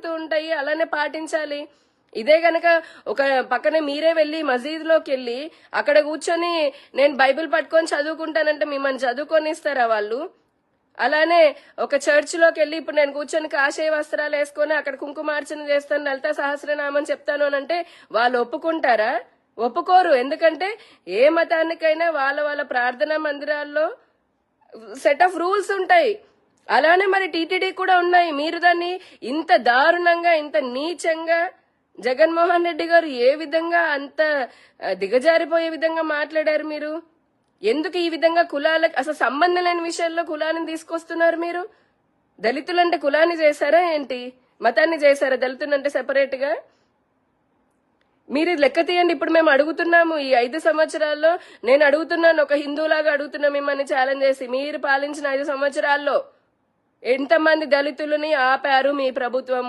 జరుగుతూ ఉంటాయి, అలానే పాటించాలి. ఇదే గనక ఒక పక్కనే మీరే వెళ్లి మసీదులోకి వెళ్ళి అక్కడ కూర్చొని నేను బైబిల్ పట్టుకొని చదువుకుంటానంటే మిమ్మల్ని చదువుకొనిస్తారా వాళ్ళు? అలానే ఒక చర్చ్ లోకి వెళ్ళి ఇప్పుడు నేను కూర్చొని కాషాయ వస్త్రాలు వేసుకొని అక్కడ కుంకుమార్చన చేస్తాను, లలిత సహస్రనామం చెప్తాను అని అంటే వాళ్ళు ఒప్పుకుంటారా? ఒప్పుకోరు. ఎందుకంటే ఏ మతానికైనా వాళ్ళ వాళ్ళ ప్రార్థనా మందిరాల్లో సెట్ ఆఫ్ రూల్స్ ఉంటాయి. అలానే మరి టీటీడీ కూడా ఉన్నాయి. మీరు దాన్ని ఇంత దారుణంగా, ఇంత నీచంగా జగన్మోహన్ రెడ్డి గారు ఏ విధంగా అంత దిగజారిపోయే విధంగా మాట్లాడారు మీరు? ఎందుకు ఈ విధంగా కులాలకు అసలు సంబంధం లేని విషయాల్లో కులాన్ని తీసుకొస్తున్నారు మీరు? దళితులంటే కులాన్ని చేశారా ఏంటి? మతాన్ని చేశారా దళితులంటే సెపరేట్ గా? మీరు లెక్క తీయండి. ఇప్పుడు మేము అడుగుతున్నాము, ఈ 5 సంవత్సరాల్లో నేను అడుగుతున్నాను, ఒక హిందూలాగా అడుగుతున్నా మిమ్మల్ని ఛాలెంజ్ చేసి, మీరు పాలించిన 5 సంవత్సరాల్లో ఎంతమంది దళితులని ఆపారు మీ ప్రభుత్వము?